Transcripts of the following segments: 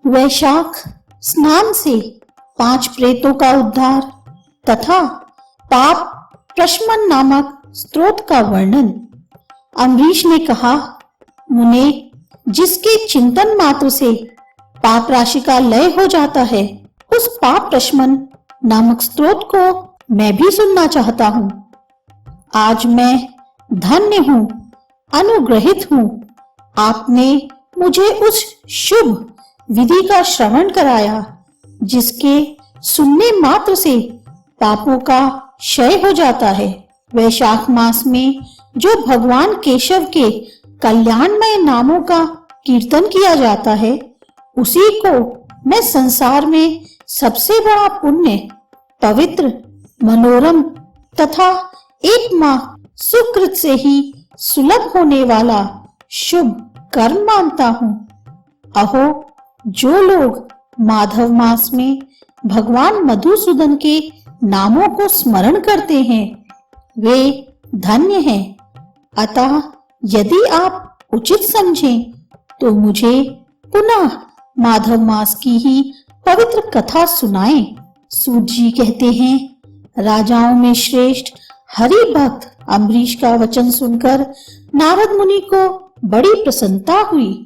वैशाख स्नान से 5 प्रेतों का उद्धार तथा पाप प्रशमन नामक स्तोत्र का वर्णन। अम्बरीश ने कहा, मुने, जिसके चिंतन मात्र से पाप राशि का लय हो जाता है, उस पाप प्रशमन नामक स्तोत्र को मैं भी सुनना चाहता हूँ। आज मैं धन्य हूँ, अनुग्रहित हूँ। आपने मुझे उस शुभ विधि का श्रवण कराया जिसके सुनने मात्र से पापों का क्षय हो जाता है। वैशाख मास में जो भगवान केशव के कल्याणमय नामों का कीर्तन किया जाता है, उसी को मैं संसार में सबसे बड़ा पुण्य, पवित्र, मनोरम तथा एक माह सुकृत से ही सुलभ होने वाला शुभ कर्म मानता हूँ। अहो, जो लोग माधव मास में भगवान मधुसूदन के नामों को स्मरण करते हैं, वे धन्य हैं। अतः यदि आप उचित समझें तो मुझे पुनः माधव मास की ही पवित्र कथा सुनाएं। सूत जी कहते हैं, राजाओं में श्रेष्ठ हरि भक्त अम्बरीश का वचन सुनकर नारद मुनि को बड़ी प्रसन्नता हुई।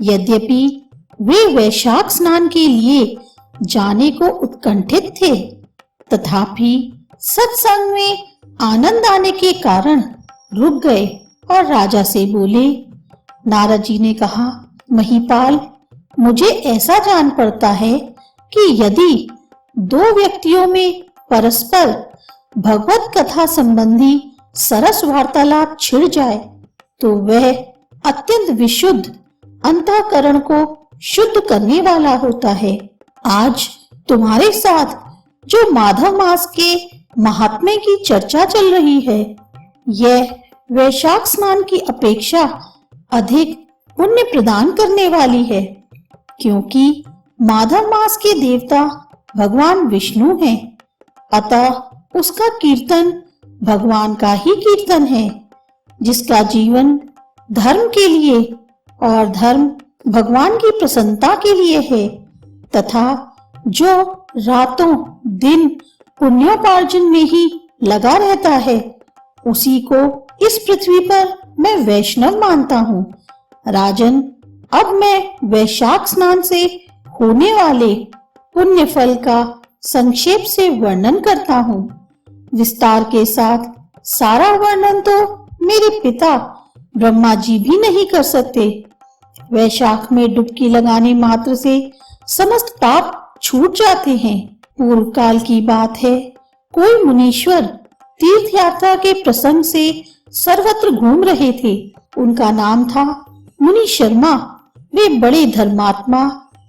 यद्यपि वे वैशाख स्नान के लिए जाने को उत्कंठित थे, तथापि सत्संग में आनंद आने के कारण रुक गए और राजा से बोले। नारद जी ने कहा, महीपाल, मुझे ऐसा जान पड़ता है कि यदि 2 व्यक्तियों में परस्पर भगवत कथा संबंधी सरस वार्तालाप छिड़ जाए तो वह अत्यंत विशुद्ध अंतःकरण को शुद्ध करने वाला होता है। आज तुम्हारे साथ जो माधव मास के महात्म्य की चर्चा चल रही है, यह वैशाख स्नान की अपेक्षा अधिक पुण्य प्रदान करने वाली है, क्योंकि माधव मास के देवता भगवान विष्णु हैं। अतः उसका कीर्तन भगवान का ही कीर्तन है, जिसका जीवन धर्म के लिए और धर्म भगवान की प्रसन्नता के लिए है, तथा जो रातों दिन पुण्योपार्जन में ही लगा रहता है, उसी को इस पृथ्वी पर मैं वैष्णव मानता हूँ। राजन, अब मैं वैशाख स्नान से होने वाले पुण्य फल का संक्षेप से वर्णन करता हूँ। विस्तार के साथ सारा वर्णन तो मेरे पिता ब्रह्मा जी भी नहीं कर सकते। वैशाख में डुबकी लगाने मात्र से समस्त पाप छूट जाते हैं। पूर्व काल की बात है, कोई मुनीश्वर तीर्थ यात्रा के प्रसंग से सर्वत्र घूम रहे थे। उनका नाम था मुनि शर्मा। वे बड़े धर्मात्मा,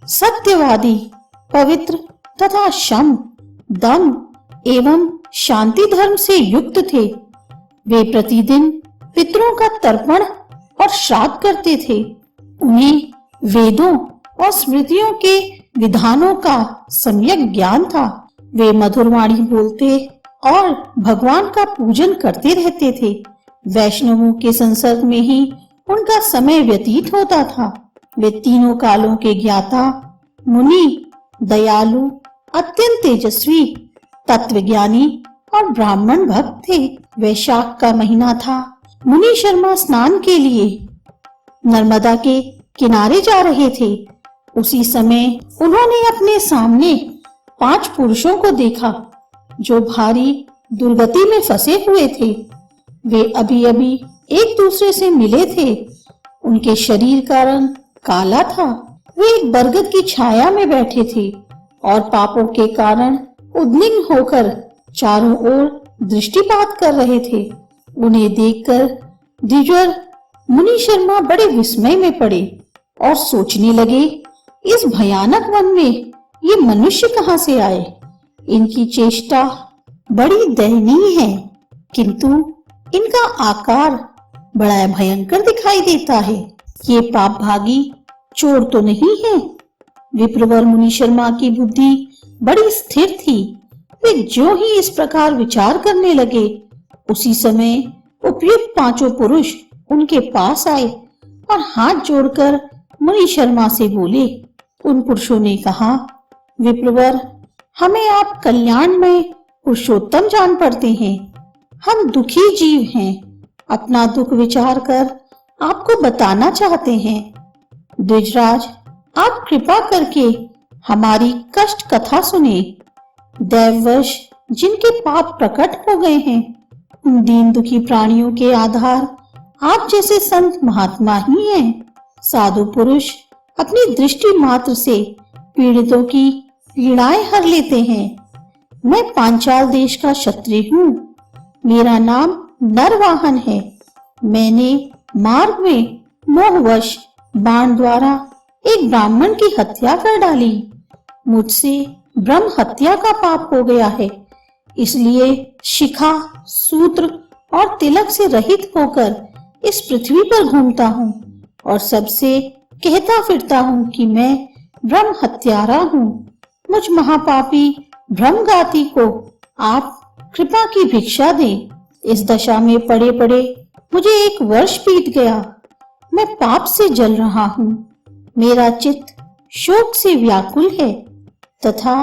सत्यवादी, पवित्र तथा शम, दम एवं शांति धर्म से युक्त थे। वे प्रतिदिन पितरों का तर्पण और श्राद्ध करते थे। उन्हें वेदों और स्मृतियों के विधानों का सम्यक ज्ञान था। वे मधुर वाणी बोलते और भगवान का पूजन करते रहते थे। वैष्णवों के संसर्ग में ही उनका समय व्यतीत होता था। वे तीनों कालों के ज्ञाता, मुनि, दयालु, अत्यंत तेजस्वी, तत्वज्ञानी और ब्राह्मण भक्त थे। वैशाख का महीना था। मुनि शर्मा स्नान के लिए नर्मदा के किनारे जा रहे थे। उसी समय उन्होंने अपने सामने 5 पुरुषों को देखा जो भारी दुर्गति में फंसे हुए थे। वे अभी-अभी एक दूसरे से मिले थे। उनके शरीर का रंग काला था। वे एक बरगद की छाया में बैठे थे और पापों के कारण उद्विग्न होकर चारों ओर दृष्टिपात कर रहे थे। उन्हें देखकर द्विजर मुनि शर्मा बड़े विस्मय में पड़े और सोचने लगे, इस भयानक वन में ये मनुष्य कहाँ से आए? इनकी चेष्टा बड़ी दयनीय है, किंतु इनका आकार बड़ा भयंकर दिखाई देता है। ये पापभागी चोर तो नहीं है? विप्रवर मुनि शर्मा की बुद्धि बड़ी स्थिर थी। वे जो ही इस प्रकार विचार करने लगे, उसी समय उपयुक्त 5 पुरुष उनके पास आए और हाथ जोड़कर मुनि शर्मा से बोले, उन पुरुषों ने कहा, विप्रवर, हमें आप कल्याणमय पुरुषोत्तम जान पड़ते हैं। हम दुखी जीव हैं, अपना दुख विचार कर आपको बताना चाहते हैं। द्विजराज, आप कृपा करके हमारी कष्ट कथा सुने। दैववश जिनके पाप प्रकट हो गए हैं, उन दीन दुखी प्राणियों के आधार आप जैसे संत महात्मा ही हैं। साधु पुरुष अपनी दृष्टि मात्र से पीड़ितों की पीड़ाएं हर लेते हैं। मैं पांचाल देश का क्षत्रिय हूँ। मेरा नाम नरवाहन है। मैंने मार्ग में मोहवश बाण द्वारा एक ब्राह्मण की हत्या कर डाली। मुझसे ब्रह्म हत्या का पाप हो गया है, इसलिए शिखा, सूत्र और तिलक से रहित होकर इस पृथ्वी पर घूमता हूँ और सबसे कहता फिरता हूँ कि मैं ब्रह्म हत्यारा हूँ। मुझ महापापी ब्रह्मघाती को आप कृपा की भिक्षा दें। इस दशा में पड़े पड़े मुझे 1 वर्ष बीत गया। मैं पाप से जल रहा हूँ। मेरा चित्त शोक से व्याकुल है तथा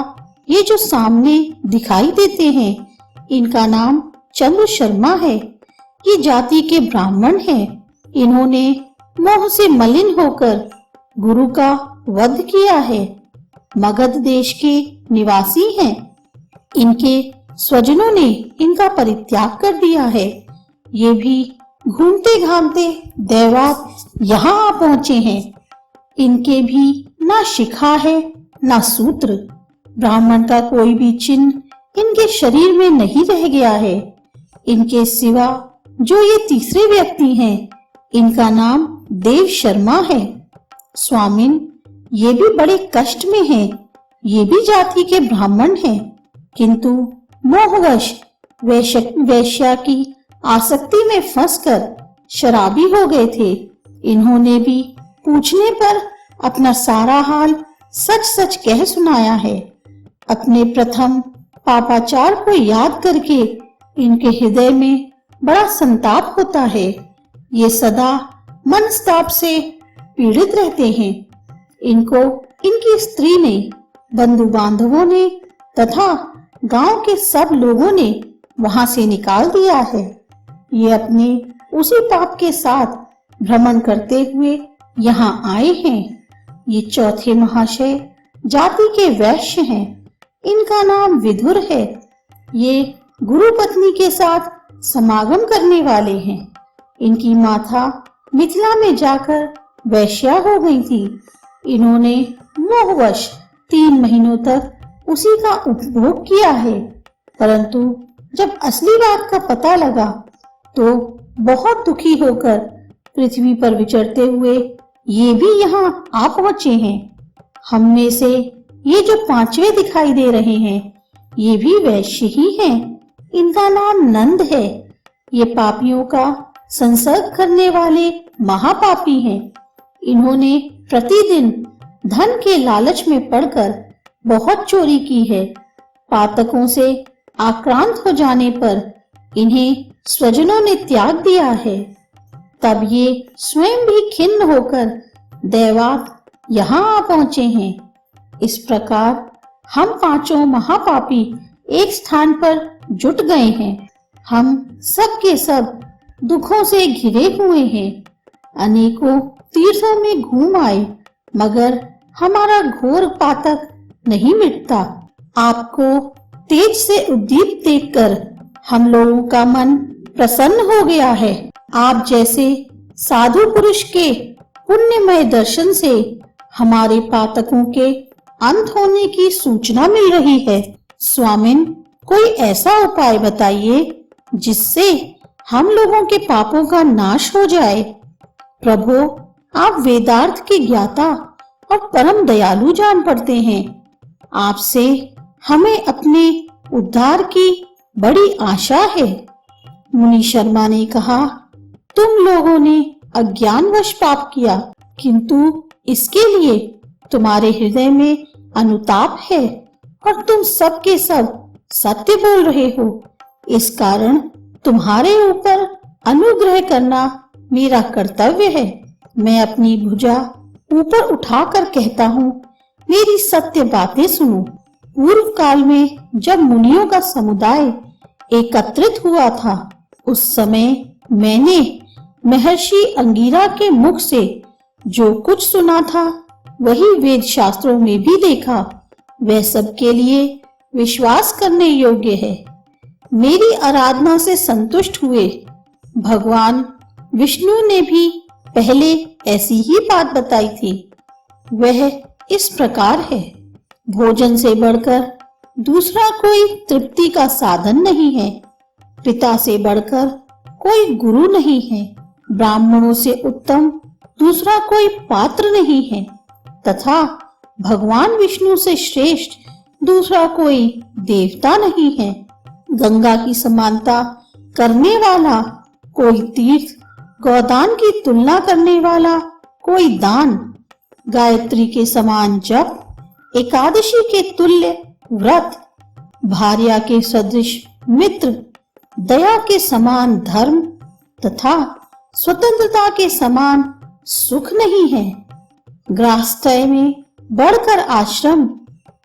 ये जो सामने दिखाई देते हैं, इनका नाम चंद्र शर्मा है। ये जाति के ब्राह्मण हैं। इन्होंने मोह से मलिन होकर गुरु का वध किया है। मगध देश के निवासी हैं। इनके स्वजनों ने इनका परित्याग कर दिया है। ये भी घूमते घामते दैवात यहाँ आ पहुंचे हैं। इनके भी ना शिखा है ना सूत्र। ब्राह्मण का कोई भी चिन्ह इनके शरीर में नहीं रह गया है। इनके सिवा जो ये तीसरे व्यक्ति हैं, इनका नाम देव शर्मा है। स्वामिन, ये भी बड़े कष्ट में हैं। ये भी जाति के ब्राह्मण हैं, किंतु मोहवश वैश्या की आसक्ति में फंसकर शराबी हो गए थे। इन्होंने भी पूछने पर अपना सारा हाल सच सच कह सुनाया है। अपने प्रथम पापाचार को याद करके इनके हृदय में बड़ा संताप होता है। ये सदा मनस्ताप से पीड़ित रहते हैं। इनको इनकी स्त्री ने, बंधु बांधवों ने तथा गांव के सब लोगों ने वहां से निकाल दिया है। ये अपने उसी पाप के साथ भ्रमण करते हुए यहाँ आए हैं। ये चौथे महाशय जाति के वैश्य हैं। इनका नाम विदुर है। ये गुरु पत्नी के साथ समागम करने वाले हैं। इनकी माता मिथिला में जाकर वैश्या हो गई थी। इन्होंने मोहवश 3 महीनों तक उसी का उपभोग किया है, परंतु जब असली बात का पता लगा तो बहुत दुखी होकर पृथ्वी पर विचरते हुए ये भी यहाँ आ पहुंचे हैं। हम में से ये जो 5वें दिखाई दे रहे हैं, ये भी वैश्य ही हैं। इनका नाम नंद है। ये पापियों का संसर्ग करने वाले महापापी हैं। इन्होंने प्रतिदिन धन के लालच में पड़कर बहुत चोरी की है। पातकों से आक्रांत हो जाने पर इन्हें स्वजनों ने त्याग दिया है। तब ये स्वयं भी खिन्न होकर दैवात यहाँ आ पहुंचे हैं। इस प्रकार हम 5 महापापी एक स्थान पर जुट गए हैं। हम सब के सब दुखों से घिरे हुए हैं। अनेकों तीर्थों में घूम आए, मगर हमारा घोर पातक नहीं मिटता। आपको तेज से उद्दीप्त देखकर हम लोगों का मन प्रसन्न हो गया है। आप जैसे साधु पुरुष के पुण्यमय दर्शन से हमारे पातकों के अंत होने की सूचना मिल रही है। स्वामिन, कोई ऐसा उपाय बताइए जिससे हम लोगों के पापों का नाश हो जाए। प्रभु, आप वेदार्थ के ज्ञाता और परम दयालु जान पड़ते हैं। आपसे हमें अपने उद्धार की बड़ी आशा है। मुनि शर्मा ने कहा, तुम लोगों ने अज्ञानवश पाप किया, किंतु इसके लिए तुम्हारे हृदय में अनुताप है और तुम सब के सब सत्य बोल रहे हो। इस कारण तुम्हारे ऊपर अनुग्रह करना मेरा कर्तव्य है। मैं अपनी भुजा ऊपर उठाकर कहता हूँ, मेरी सत्य बातें सुनो। पूर्व काल में जब मुनियों का समुदाय एकत्रित हुआ था, उस समय मैंने महर्षि अंगिरा के मुख से जो कुछ सुना था वही वेद शास्त्रों में भी देखा। वह सबके लिए विश्वास करने योग्य है। मेरी आराधना से संतुष्ट हुए भगवान विष्णु ने भी पहले ऐसी ही बात बताई थी। वह इस प्रकार है, भोजन से बढ़कर दूसरा कोई तृप्ति का साधन नहीं है, पिता से बढ़कर कोई गुरु नहीं है, ब्राह्मणों से उत्तम दूसरा कोई पात्र नहीं है, तथा भगवान विष्णु से श्रेष्ठ दूसरा कोई देवता नहीं है। गंगा की समानता करने वाला कोई तीर्थ, गोदान की तुलना करने वाला कोई दान, गायत्री के समान जप, एकादशी के तुल्य व्रत, भार्या के सदृश मित्र, दया के समान धर्म तथा स्वतंत्रता के समान सुख नहीं है। गृहस्थय में बढ़कर आश्रम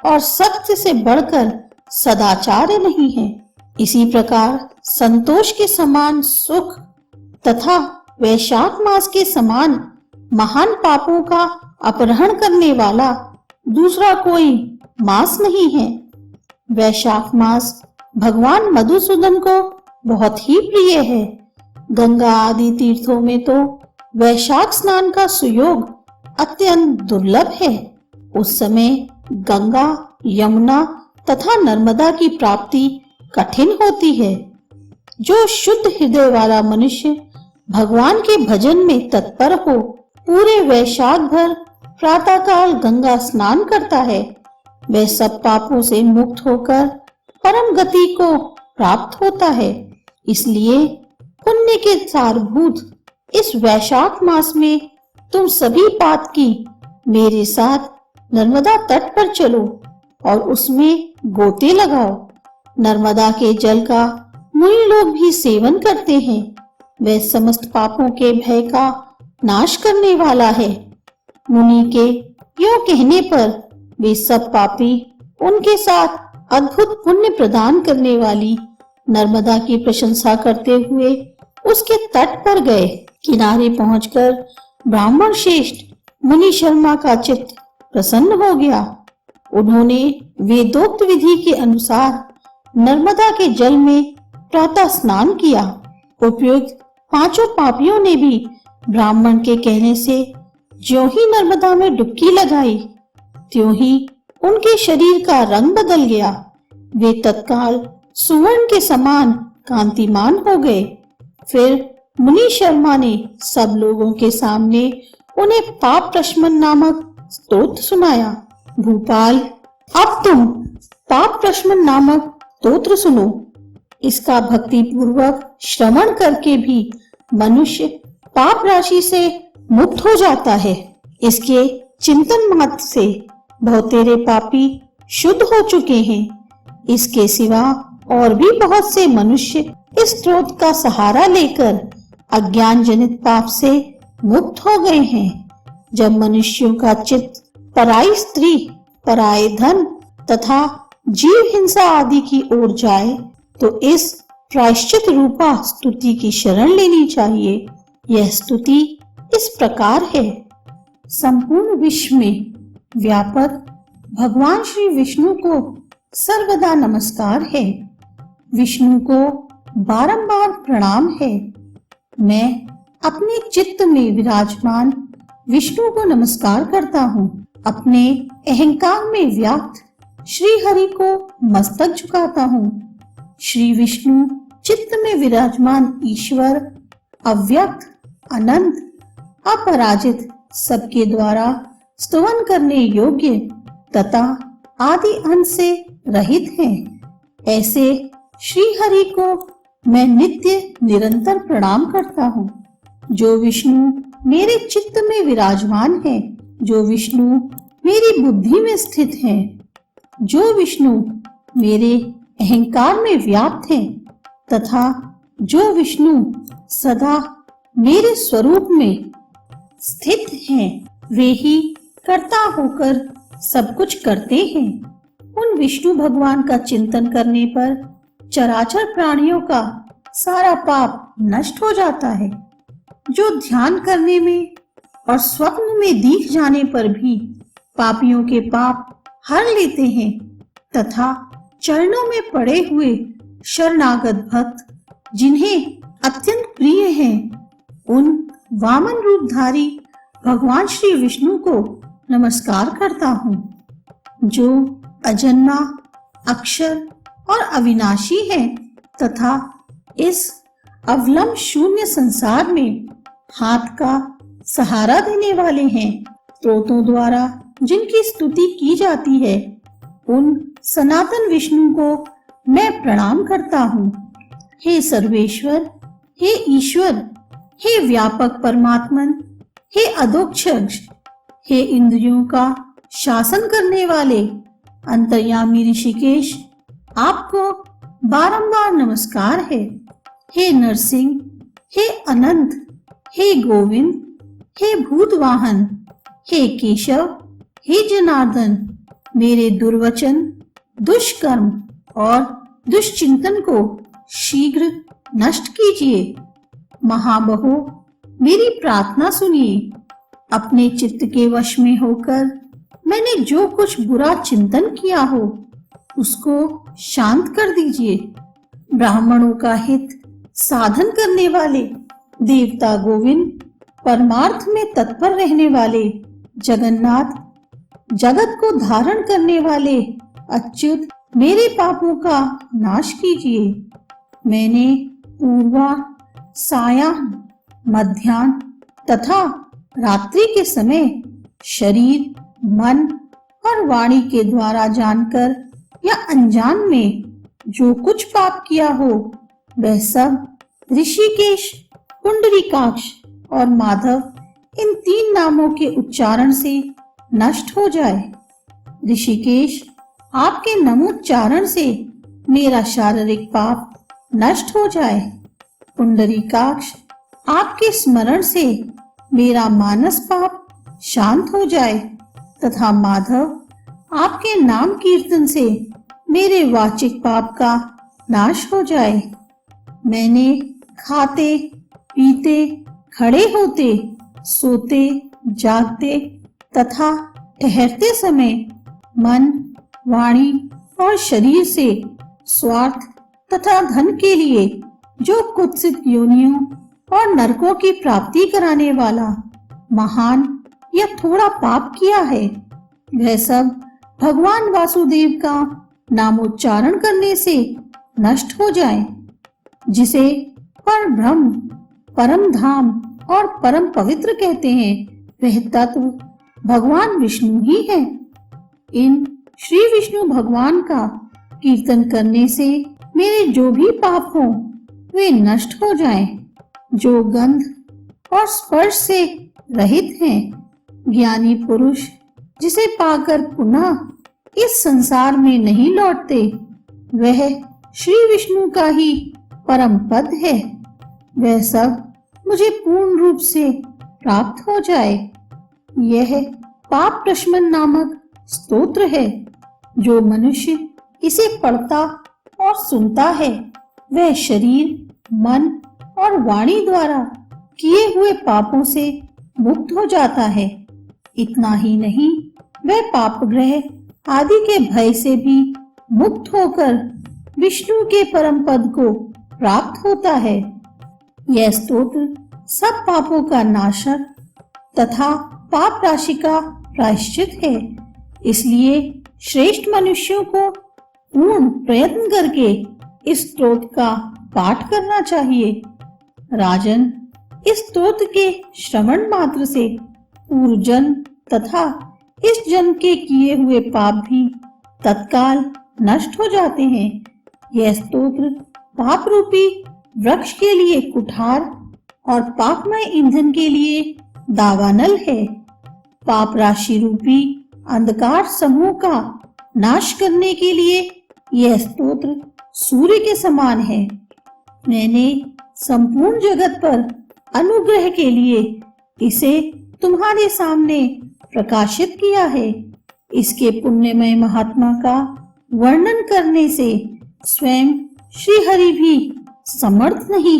और सत्य से बढ़कर सदाचार नहीं है। इसी प्रकार संतोष के समान सुख तथा वैशाख मास के समान महान पापों का अपहरण करने वाला दूसरा कोई मास नहीं है। वैशाख मास भगवान मधुसूदन को बहुत ही प्रिय है। गंगा आदि तीर्थों में तो वैशाख स्नान का सुयोग अत्यंत दुर्लभ है। उस समय गंगा, यमुना तथा नर्मदा की प्राप्ति कठिन होती है। जो शुद्ध हृदय वाला मनुष्य भगवान के भजन में तत्पर हो, पूरे वैशाख भर प्रातःकाल गंगा स्नान करता है, वह सब पापों से मुक्त होकर परम गति को प्राप्त होता है। इसलिए पुण्य के सारभूत इस वैशाख मास में तुम सभी पात की मेरे साथ नर्मदा तट पर चलो और उसमें गोते लगाओ। नर्मदा के जल का मुनि लोग भी सेवन करते हैं। वह समस्त पापों के भय का नाश करने वाला है। मुनि के यों कहने पर वे सब पापी उनके साथ अद्भुत पुण्य प्रदान करने वाली नर्मदा की प्रशंसा करते हुए उसके तट पर गए। किनारे पहुंचकर ब्राह्मण श्रेष्ठ मुनि शर्मा का चित्त प्रसन्न हो गया। उन्होंने वेदोक्त विधि के अनुसार नर्मदा के जल में प्रातः स्नान किया। उपयुक्त पांचों पापियों ने भी ब्राह्मण के कहने से ज्यों ही नर्मदा में डुबकी लगाई, त्यों ही उनके शरीर का रंग बदल गया। वे तत्काल सुवर्ण के समान कांतिमान हो गए। फिर मुनि शर्मा ने सब लोगों के सामने उन्हें पाप प्रशमन नामक स्तोत्र सुनाया। भूपाल, अब तुम पाप प्रशमन नामक स्तोत्र सुनो। इसका भक्ति पूर्वक श्रवण करके भी मनुष्य पाप राशि से मुक्त हो जाता है। इसके चिंतन मात्र से बहुतेरे पापी शुद्ध हो चुके हैं। इसके सिवा और भी बहुत से मनुष्य इस स्रोत का सहारा लेकर अज्ञान जनित पाप से मुक्त हो गए हैं। जब मनुष्यों का चित्त पराई स्त्री, पराये धन तथा जीव हिंसा आदि की ओर जाए तो इस प्रायश्चित रूपा स्तुति की शरण लेनी चाहिए। यह स्तुति इस प्रकार है। संपूर्ण विश्व में व्यापक भगवान श्री विष्णु को सर्वदा नमस्कार है। विष्णु को बारंबार प्रणाम है। मैं अपने चित्त में विराजमान विष्णु को नमस्कार करता हूँ। अपने अहंकार में व्याप्त श्री हरि को मस्तक झुकाता हूँ। श्री विष्णु चित्त में विराजमान ईश्वर, अव्यक्त, अनंत, अपराजित, सबके द्वारा स्तुवन करने योग्य तथा आदि अंत से रहित हैं। ऐसे श्री हरि को मैं नित्य निरंतर प्रणाम करता हूँ। जो विष्णु मेरे चित्त में विराजमान है, जो विष्णु मेरी बुद्धि में स्थित है, जो विष्णु मेरे अहंकार में व्याप्त है तथा जो विष्णु सदा मेरे स्वरूप में स्थित हैं, वे ही कर्ता होकर सब कुछ करते हैं। उन विष्णु भगवान का चिंतन करने पर चराचर प्राणियों का सारा पाप नष्ट हो जाता है। जो ध्यान करने में और स्वप्न में दिख जाने पर भी पापियों के पाप हर लेते हैं तथा चरणों में पड़े हुए शरणागत भक्त जिन्हें अत्यंत प्रिय हैं, उन वामन रूपधारी भगवान श्री विष्णु को नमस्कार करता हूँ, जो अजन्मा, अक्षर और अविनाशी है तथा इस अवलंब शून्य संसार में हाथ का सहारा देने वाले हैं। स्त्रोतों द्वारा जिनकी स्तुति की जाती है, उन सनातन विष्णु को मैं प्रणाम करता हूँ। हे सर्वेश्वर, हे ईश्वर, हे व्यापक परमात्मन, हे अधोक्षज, हे इंद्रियों का शासन करने वाले अंतर्यामी ऋषिकेश, आपको बारंबार नमस्कार है। हे नरसिंह, हे अनंत, हे गोविंद, हे भूतवाहन, हे केशव, हे जनार्दन, मेरे दुर्वचन, दुष्कर्म और दुष्चिंतन को शीघ्र नष्ट कीजिए। महाबहो, मेरी प्रार्थना सुनिए। अपने चित्त के वश में होकर मैंने जो कुछ बुरा चिंतन किया हो उसको शांत कर दीजिए। ब्राह्मणों का हित साधन करने वाले देवता गोविंद, परमार्थ में तत्पर रहने वाले जगन्नाथ, जगत को धारण करने वाले अच्युत, मेरे पापों का नाश कीजिए। मैंने पूर्वा, सायाह्न, मध्याह्न तथा रात्रि के समय शरीर, मन और वाणी के द्वारा जानकर या अनजान में जो कुछ पाप किया हो वह सब ऋषिकेश, पुंडरीकाक्ष और माधव, इन 3 नामों के उच्चारण से नष्ट हो जाए। ऋषिकेश, आपके नमोच्चारण से मेरा शारीरिक पाप नष्ट हो जाए। पुंडरीकाक्ष, आपके स्मरण से मेरा मानस पाप शांत हो जाए तथा माधव, आपके नाम कीर्तन से मेरे वाचिक पाप का नाश हो जाए। मैंने खाते, पीते, खड़े होते, सोते, जागते तथा ठहरते समय मन, वाणी और शरीर से स्वार्थ तथा धन के लिए जो कुत्सित योनियों और नरकों की प्राप्ति कराने वाला महान या थोड़ा पाप किया है, वह सब भगवान वासुदेव का नामोच्चारण करने से नष्ट हो जाए। जिसे पर ब्रह्म, परम धाम और परम पवित्र कहते हैं, वह तत्व भगवान विष्णु ही है। इन श्री विष्णु भगवान का कीर्तन करने से मेरे जो भी पाप हों वे नष्ट हो जाएं। जो गंध और स्पर्श से रहित हैं, ज्ञानी पुरुष जिसे पाकर पुनः इस संसार में नहीं लौटते, वह श्री विष्णु का ही परम पद है। वह सब मुझे पूर्ण रूप से प्राप्त हो जाए। यह पाप प्रशमन नामक स्तोत्र है। जो मनुष्य इसे पढ़ता और सुनता है, वह शरीर, मन और वाणी द्वारा किए हुए पापों से मुक्त हो जाता है। इतना ही नहीं, वह पापग्रह आदि के भय से भी मुक्त होकर विष्णु के परम पद को प्राप्त होता है। यह स्तोत्र सब पापों का नाशक तथा पाप राशि का प्रायश्चित है। इसलिए श्रेष्ठ मनुष्यों को पूर्ण प्रयत्न करके इस स्तोत्र का पाठ करना चाहिए। राजन, इस स्तोत्र के श्रवण मात्र से पूर्व जन्म तथा इस जन्म के किए हुए पाप भी तत्काल नष्ट हो जाते हैं। यह स्तोत्र पाप रूपी वृक्ष के लिए कुठार और पापमय ईंधन के लिए दावानल है। पाप राशि रूपी अंधकार समूह का नाश करने के लिए यह स्तोत्र सूर्य के समान है। मैंने संपूर्ण जगत पर अनुग्रह के लिए इसे तुम्हारे सामने प्रकाशित किया है। इसके पुण्यमय महात्मा का वर्णन करने से स्वयं श्री हरि भी समर्थ नहीं।